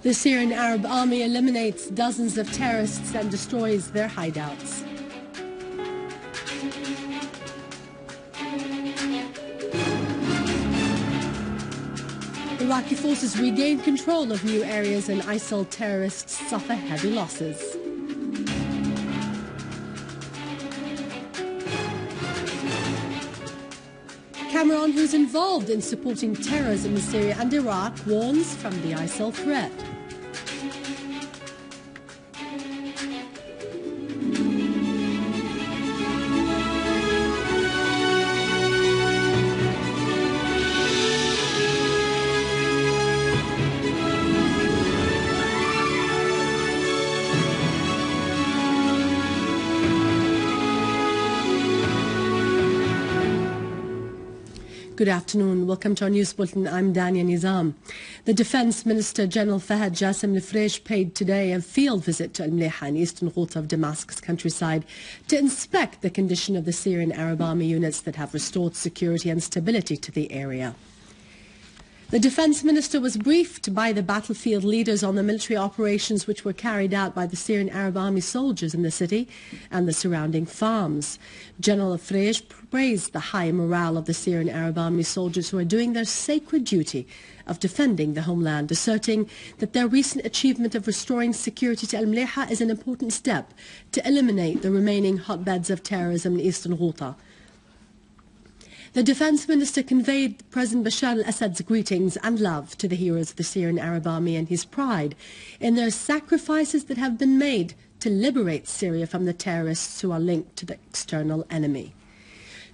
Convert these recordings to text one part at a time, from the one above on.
The Syrian Arab army eliminates dozens of terrorists and destroys their hideouts. Iraqi forces regain control of new areas and ISIL terrorists suffer heavy losses. Cameron, who's involved in supporting terrorism in Syria and Iraq, warns from the ISIL threat. Good afternoon. Welcome to our news bulletin. I'm Dania Nizam. The Defense Minister General Fahad Jassim al-Fresh paid today a field visit to al-Mleiha in eastern Ghouta of Damascus countryside to inspect the condition of the Syrian Arab army units that have restored security and stability to the area. The Defense Minister was briefed by the battlefield leaders on the military operations which were carried out by the Syrian Arab Army soldiers in the city and the surrounding farms. General Al-Fresh praised the high morale of the Syrian Arab Army soldiers who are doing their sacred duty of defending the homeland, asserting that their recent achievement of restoring security to al-Mleiha is an important step to eliminate the remaining hotbeds of terrorism in eastern Ghouta. The Defense Minister conveyed President Bashar al-Assad's greetings and love to the heroes of the Syrian Arab Army and his pride in their sacrifices that have been made to liberate Syria from the terrorists who are linked to the external enemy.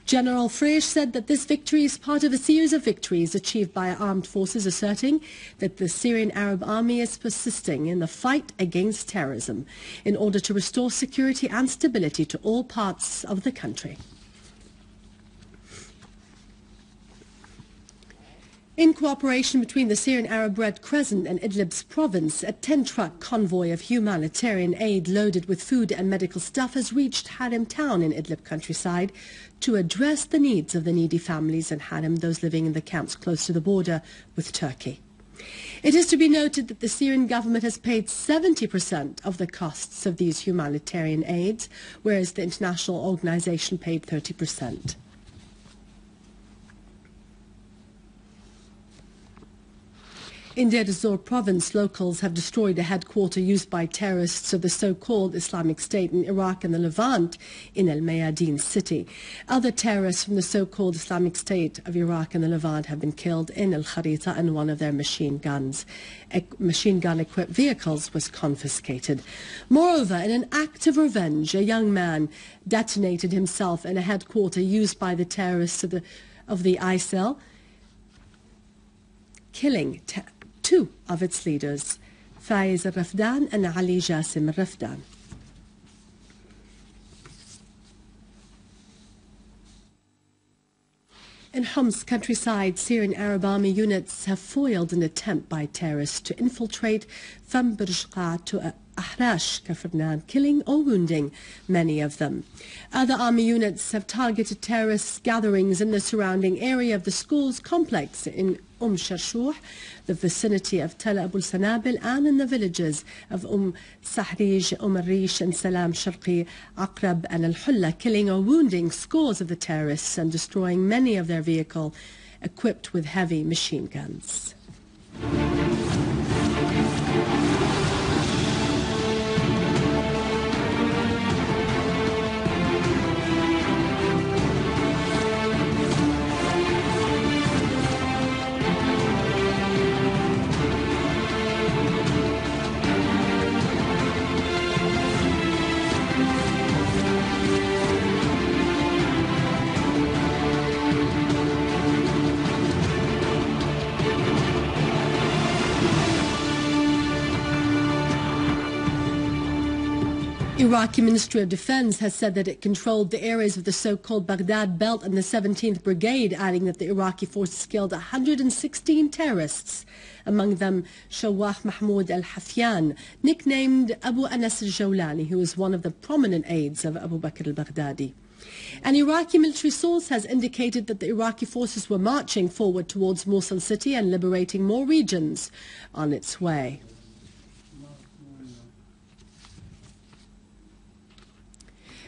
General Fresh said that this victory is part of a series of victories achieved by armed forces, asserting that the Syrian Arab Army is persisting in the fight against terrorism in order to restore security and stability to all parts of the country. In cooperation between the Syrian Arab Red Crescent and Idlib's province, a 10-truck convoy of humanitarian aid loaded with food and medical stuff has reached Harim town in Idlib countryside to address the needs of the needy families in Harim, those living in the camps close to the border with Turkey. It is to be noted that the Syrian government has paid 70% of the costs of these humanitarian aids, whereas the international organization paid 30%. In DeirEzzour province, locals have destroyed a headquarter used by terrorists of the so-called Islamic State in Iraq and the Levant in al-Mayadeen city. Other terrorists from the so-called Islamic State of Iraq and the Levant have been killed in al-Kharita, and one of their machine gun-equipped vehicles was confiscated. Moreover, in an act of revenge, a young man detonated himself in a headquarter used by the terrorists of the ISIL, killing two of its leaders, Faiz al-Rafdan and Ali Jassim al-Rafdan. In Homs countryside, Syrian Arab Army units have foiled an attempt by terrorists to infiltrate from Bashar to Ahrash Kafarnan, killing or wounding many of them. Other army units have targeted terrorist gatherings in the surrounding area of the schools complex in Sharshouh, the vicinity of Tel Abu Sanabil, and in the villages of Sahrij, Arish, and Salam Sharqi, Aqrab, and Al-Hulla, killing or wounding scores of the terrorists and destroying many of their vehicles equipped with heavy machine guns. Iraqi Ministry of Defense has said that it controlled the areas of the so-called Baghdad Belt and the 17th Brigade, adding that the Iraqi forces killed 116 terrorists, among them Shawah Mahmoud al-Hafyan, nicknamed Abu Anas Al-Jolani, who was one of the prominent aides of Abu Bakr al-Baghdadi. An Iraqi military source has indicated that the Iraqi forces were marching forward towards Mosul city and liberating more regions on its way.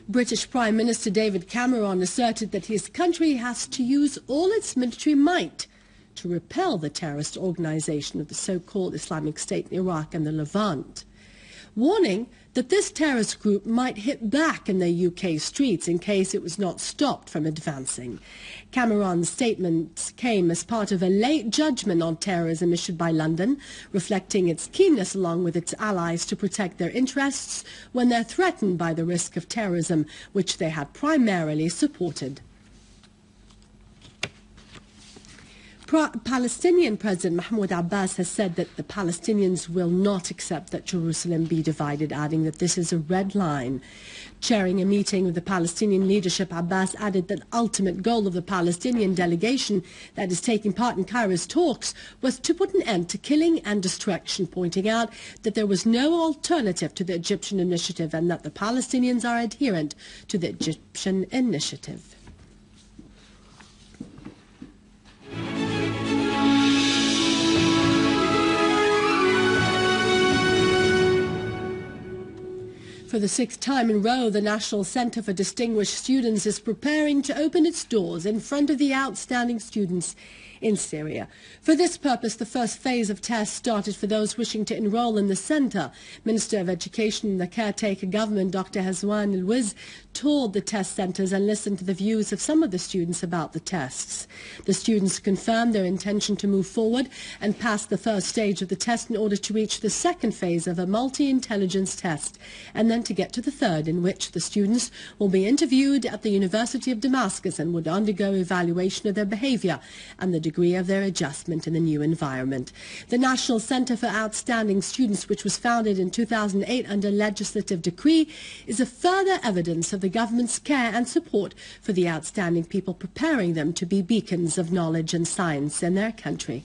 British Prime Minister David Cameron asserted that his country has to use all its military might to repel the terrorist organization of the so-called Islamic State in Iraq and the Levant, warning that this terrorist group might hit back in the UK streets in case it was not stopped from advancing. Cameron's statement came as part of a late judgment on terrorism issued by London, reflecting its keenness along with its allies to protect their interests when they're threatened by the risk of terrorism, which they had primarily supported. Palestinian President Mahmoud Abbas has said that the Palestinians will not accept that Jerusalem be divided, adding that this is a red line. Chairing a meeting with the Palestinian leadership, Abbas added that the ultimate goal of the Palestinian delegation that is taking part in Cairo's talks was to put an end to killing and destruction, pointing out that there was no alternative to the Egyptian initiative and that the Palestinians are adherent to the Egyptian initiative. For the sixth time in a row, the National Centre for Distinguished Students is preparing to open its doors in front of the outstanding students in Syria. For this purpose, the first phase of tests started for those wishing to enroll in the centre. Minister of Education in the caretaker government, Dr. Hazwan Al-Wiz, toured the test centres and listened to the views of some of the students about the tests. The students confirmed their intention to move forward and pass the first stage of the test in order to reach the second phase of a multi-intelligence test, and then to get to the third, in which the students will be interviewed at the University of Damascus and would undergo evaluation of their behaviour and the degree of their adjustment in the new environment. The National Centre for Outstanding Students, which was founded in 2008 under legislative decree, is a further evidence of the government's care and support for the outstanding people, preparing them to be beacons of knowledge and science in their country.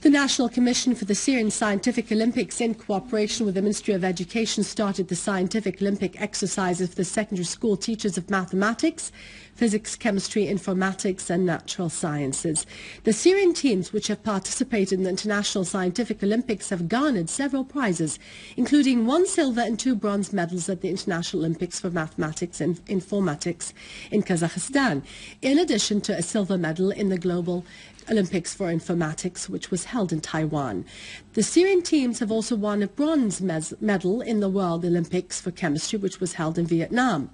The National Commission for the Syrian Scientific Olympics, in cooperation with the Ministry of Education, started the scientific Olympic exercises for the secondary school teachers of mathematics, physics, chemistry, informatics and natural sciences. The Syrian teams which have participated in the International Scientific Olympics have garnered several prizes, including 1 silver and 2 bronze medals at the International Olympics for Mathematics and Informatics in Kazakhstan, in addition to a silver medal in the Global Olympics for Informatics, which was held in Taiwan. The Syrian teams have also won a bronze medal in the World Olympics for Chemistry, which was held in Vietnam.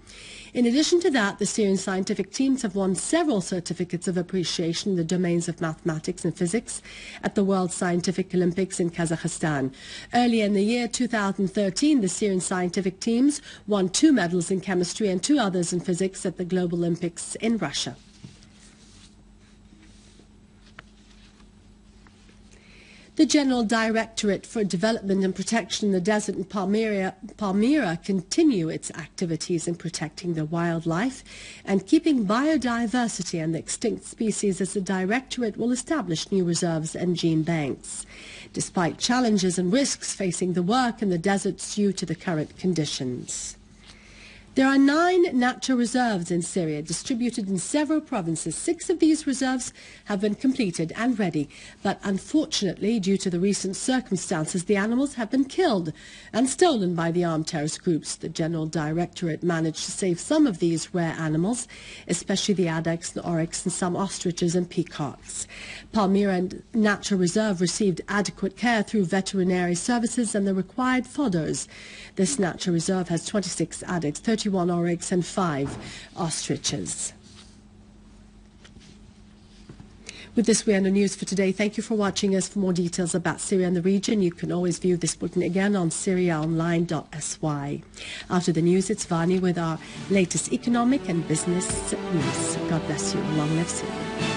In addition to that, the Syrian scientific teams have won several certificates of appreciation in the domains of mathematics and physics at the World Scientific Olympics in Kazakhstan. Earlier in the year 2013, the Syrian scientific teams won 2 medals in chemistry and 2 others in physics at the Global Olympics in Russia. The General Directorate for Development and Protection in the Desert in Palmyra continue its activities in protecting the wildlife and keeping biodiversity and the extinct species, as the Directorate will establish new reserves and gene banks, despite challenges and risks facing the work in the deserts due to the current conditions. There are 9 natural reserves in Syria, distributed in several provinces. 6 of these reserves have been completed and ready, but unfortunately, due to the recent circumstances, the animals have been killed and stolen by the armed terrorist groups. The General Directorate managed to save some of these rare animals, especially the addax and oryx and some ostriches and peacocks. Palmyra Natural Reserve received adequate care through veterinary services and the required fodders. This natural reserve has 26 addax, 31 oryx and 5 ostriches. With this, we end the news for today. Thank you for watching us. For more details about Syria and the region, you can always view this bulletin again on syriaonline.sy. After the news, it's Vani with our latest economic and business news. God bless you. Long live Syria.